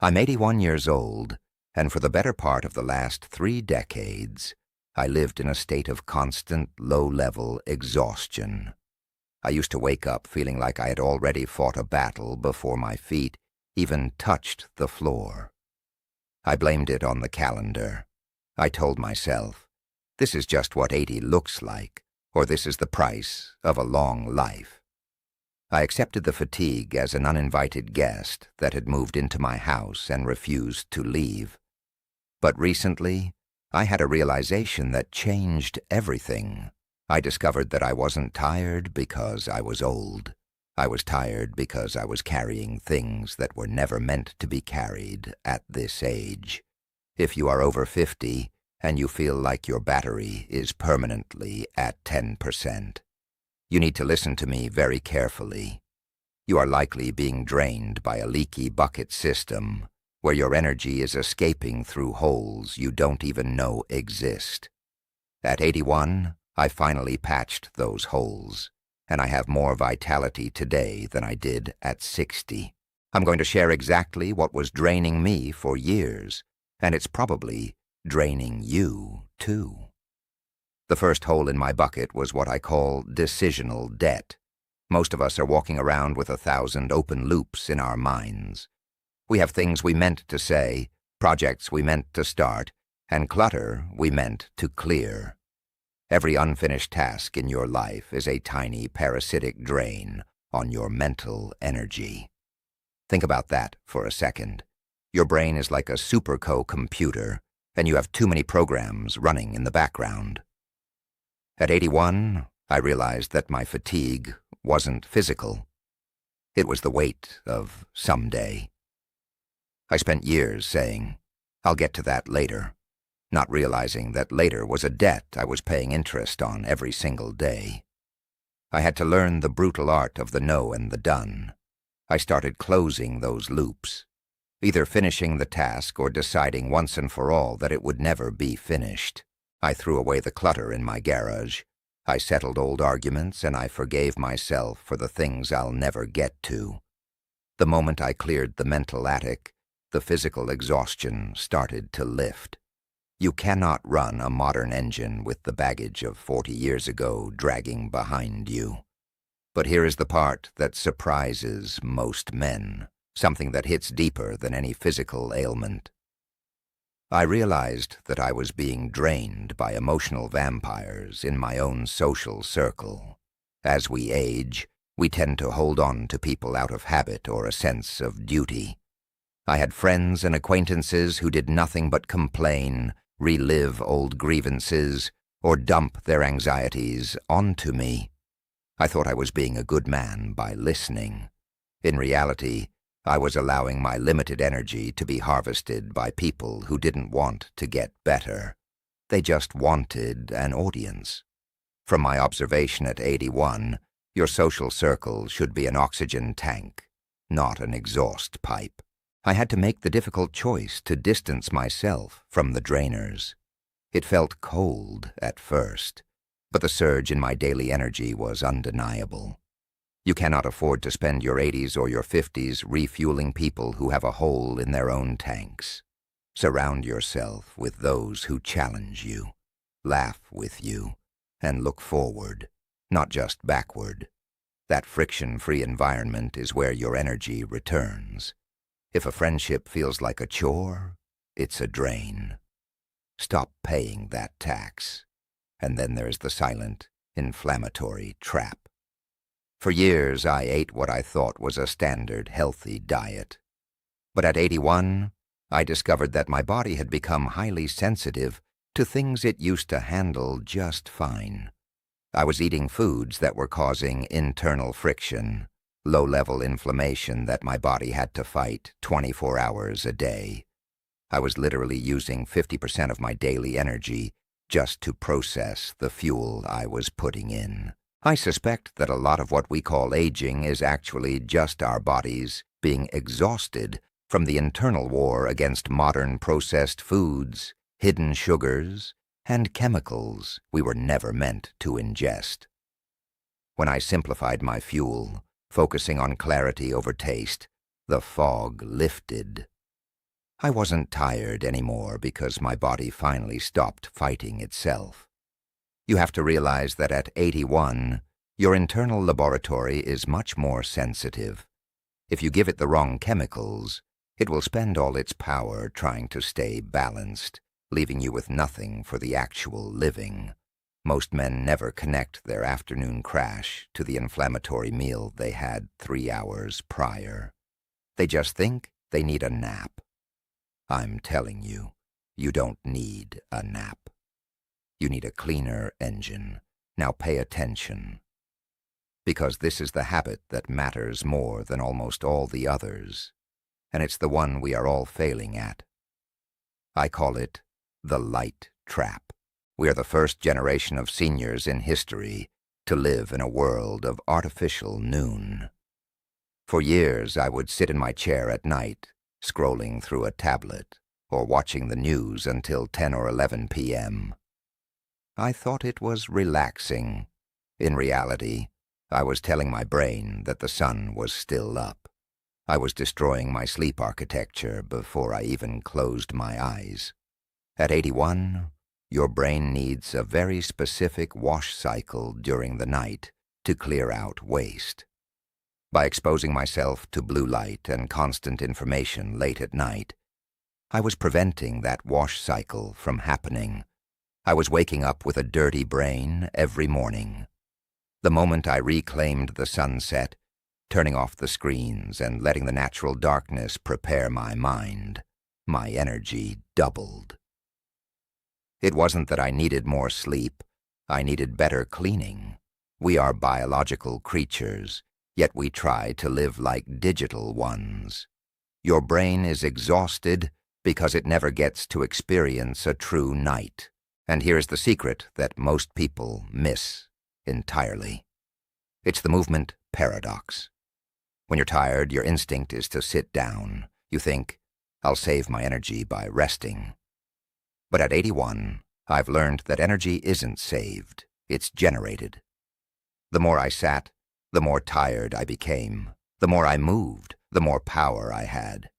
I'm 81 years old, and for the better part of the last 3 decades, I lived in a state of constant, low-level exhaustion. I used to wake up feeling like I had already fought a battle before my feet even touched the floor. I blamed it on the calendar. I told myself, this is just what 80 looks like, or this is the price of a long life. I accepted the fatigue as an uninvited guest that had moved into my house and refused to leave. But recently, I had a realization that changed everything. I discovered that I wasn't tired because I was old. I was tired because I was carrying things that were never meant to be carried at this age. If you are over 50 and you feel like your battery is permanently at 10%, you need to listen to me very carefully. You are likely being drained by a leaky bucket system where your energy is escaping through holes you don't even know exist. At 81, I finally patched those holes, and I have more vitality today than I did at 60. I'm going to share exactly what was draining me for years, and it's probably draining you too. The first hole in my bucket was what I call decisional debt. Most of us are walking around with 1,000 open loops in our minds. We have things we meant to say, projects we meant to start, and clutter we meant to clear. Every unfinished task in your life is a tiny parasitic drain on your mental energy. Think about that for a second. Your brain is like a supercomputer, and you have too many programs running in the background. At 81, I realized that my fatigue wasn't physical. It was the weight of someday. I spent years saying, I'll get to that later, not realizing that later was a debt I was paying interest on every single day. I had to learn the brutal art of the no and the done. I started closing those loops, either finishing the task or deciding once and for all that it would never be finished. I threw away the clutter in my garage. I settled old arguments, and I forgave myself for the things I'll never get to. The moment I cleared the mental attic, the physical exhaustion started to lift. You cannot run a modern engine with the baggage of 40 years ago dragging behind you. But here is the part that surprises most men, something that hits deeper than any physical ailment. I realized that I was being drained by emotional vampires in my own social circle. As we age, we tend to hold on to people out of habit or a sense of duty. I had friends and acquaintances who did nothing but complain, relive old grievances, or dump their anxieties onto me. I thought I was being a good man by listening. In reality, I was allowing my limited energy to be harvested by people who didn't want to get better. They just wanted an audience. From my observation at 81, your social circle should be an oxygen tank, not an exhaust pipe. I had to make the difficult choice to distance myself from the drainers. It felt cold at first, but the surge in my daily energy was undeniable. You cannot afford to spend your 80s or your 50s refueling people who have a hole in their own tanks. Surround yourself with those who challenge you, laugh with you, and look forward, not just backward. That friction-free environment is where your energy returns. If a friendship feels like a chore, it's a drain. Stop paying that tax. And then there's the silent, inflammatory trap. For years, I ate what I thought was a standard, healthy diet. But at 81, I discovered that my body had become highly sensitive to things it used to handle just fine. I was eating foods that were causing internal friction, low-level inflammation that my body had to fight 24 hours a day. I was literally using 50% of my daily energy just to process the fuel I was putting in. I suspect that a lot of what we call aging is actually just our bodies being exhausted from the internal war against modern processed foods, hidden sugars, and chemicals we were never meant to ingest. When I simplified my fuel, focusing on clarity over taste, the fog lifted. I wasn't tired anymore because my body finally stopped fighting itself. You have to realize that at 81, your internal laboratory is much more sensitive. If you give it the wrong chemicals, it will spend all its power trying to stay balanced, leaving you with nothing for the actual living. Most men never connect their afternoon crash to the inflammatory meal they had 3 hours prior. They just think they need a nap. I'm telling you, you don't need a nap. You need a cleaner engine. Now pay attention. Because this is the habit that matters more than almost all the others, and it's the one we are all failing at. I call it the light trap. We are the first generation of seniors in history to live in a world of artificial noon. For years, I would sit in my chair at night, scrolling through a tablet or watching the news until 10 or 11 p.m. I thought it was relaxing. In reality, I was telling my brain that the sun was still up. I was destroying my sleep architecture before I even closed my eyes. At 81, your brain needs a very specific wash cycle during the night to clear out waste. By exposing myself to blue light and constant information late at night, I was preventing that wash cycle from happening. I was waking up with a dirty brain every morning. The moment I reclaimed the sunset, turning off the screens and letting the natural darkness prepare my mind, my energy doubled. It wasn't that I needed more sleep. I needed better cleaning. We are biological creatures, yet we try to live like digital ones. Your brain is exhausted because it never gets to experience a true night. And here's the secret that most people miss entirely. It's the movement paradox. When you're tired, your instinct is to sit down. You think, I'll save my energy by resting. But at 81, I've learned that energy isn't saved, it's generated. The more I sat, the more tired I became. The more I moved, the more power I had.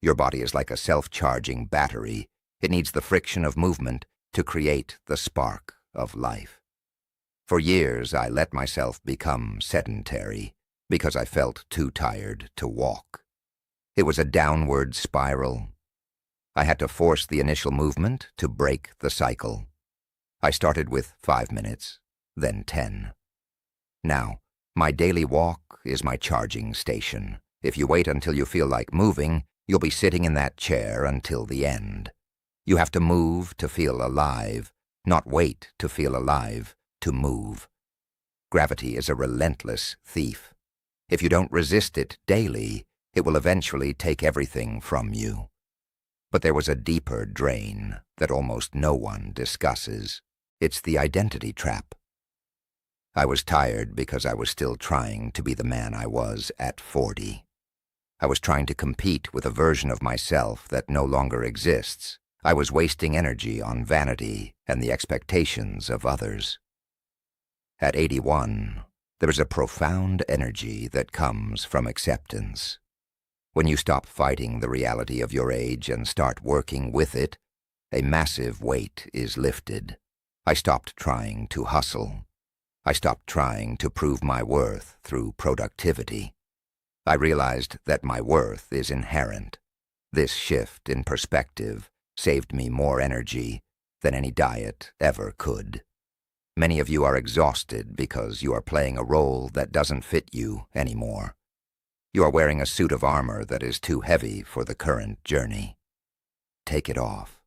Your body is like a self-charging battery. It needs the friction of movement to create the spark of life. For years, I let myself become sedentary because I felt too tired to walk. It was a downward spiral. I had to force the initial movement to break the cycle. I started with 5 minutes, then 10. Now, my daily walk is my charging station. If you wait until you feel like moving, you'll be sitting in that chair until the end. You have to move to feel alive, not wait to feel alive to move. Gravity is a relentless thief. If you don't resist it daily, it will eventually take everything from you. But there was a deeper drain that almost no one discusses. It's the identity trap. I was tired because I was still trying to be the man I was at 40. I was trying to compete with a version of myself that no longer exists. I was wasting energy on vanity and the expectations of others. At 81, there is a profound energy that comes from acceptance. When you stop fighting the reality of your age and start working with it, a massive weight is lifted. I stopped trying to hustle. I stopped trying to prove my worth through productivity. I realized that my worth is inherent. This shift in perspective saved me more energy than any diet ever could. Many of you are exhausted because you are playing a role that doesn't fit you anymore. You are wearing a suit of armor that is too heavy for the current journey. Take it off.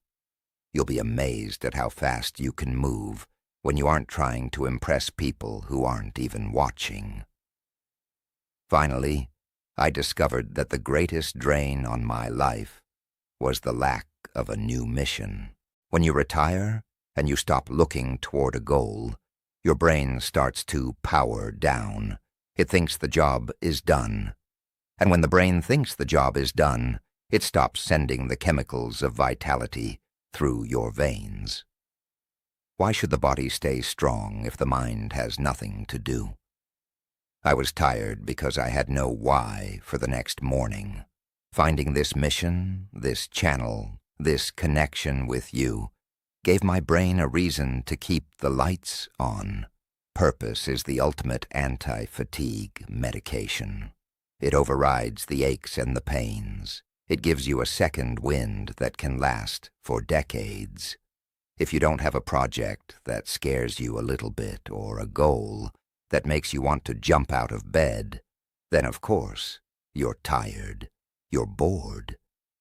You'll be amazed at how fast you can move when you aren't trying to impress people who aren't even watching. Finally, I discovered that the greatest drain on my life was the lack of a new mission. When you retire and you stop looking toward a goal, your brain starts to power down. It thinks the job is done. And when the brain thinks the job is done, it stops sending the chemicals of vitality through your veins. Why should the body stay strong if the mind has nothing to do? I was tired because I had no why for the next morning. Finding this mission, this channel, this connection with you, gave my brain a reason to keep the lights on. Purpose is the ultimate anti-fatigue medication. It overrides the aches and the pains. It gives you a second wind that can last for decades. If you don't have a project that scares you a little bit or a goal that makes you want to jump out of bed, then of course, you're tired, you're bored.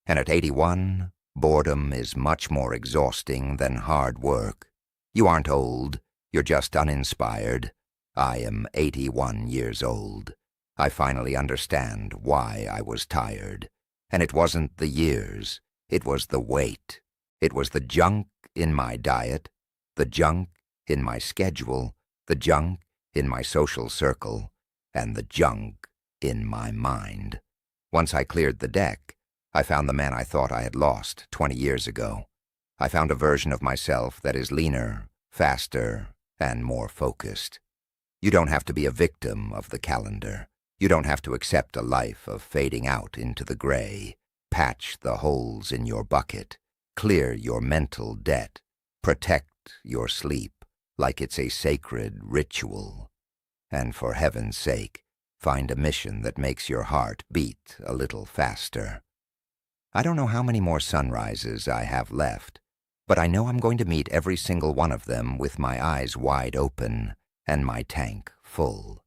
And at 81, boredom is much more exhausting than hard work. You aren't old, you're just uninspired. I am 81 years old. I finally understand why I was tired. And it wasn't the years, it was the weight. It was the junk in my diet, the junk in my schedule, the junk in my social circle, and the junk in my mind. Once I cleared the deck, I found the man I thought I had lost 20 years ago. I found a version of myself that is leaner, faster, and more focused. You don't have to be a victim of the calendar. You don't have to accept a life of fading out into the gray. Patch the holes in your bucket. Clear your mental debt. Protect your sleep like it's a sacred ritual. And for heaven's sake, find a mission that makes your heart beat a little faster. I don't know how many more sunrises I have left, but I know I'm going to meet every single one of them with my eyes wide open and my tank full.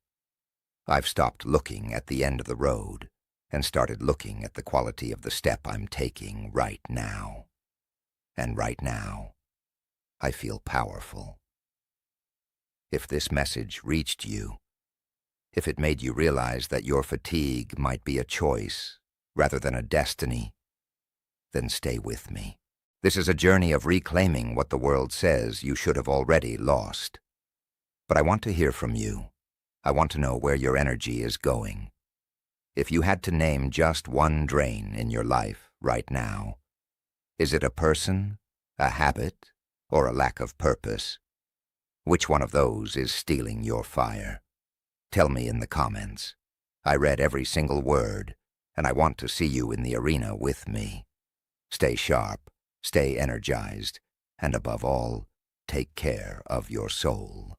I've stopped looking at the end of the road and started looking at the quality of the step I'm taking right now. And right now, I feel powerful. If this message reached you, if it made you realize that your fatigue might be a choice rather than a destiny, then stay with me. This is a journey of reclaiming what the world says you should have already lost. But I want to hear from you. I want to know where your energy is going. If you had to name just one drain in your life right now, is it a person, a habit, or a lack of purpose? Which one of those is stealing your fire? Tell me in the comments. I read every single word, and I want to see you in the arena with me. Stay sharp, stay energized, and above all, take care of your soul.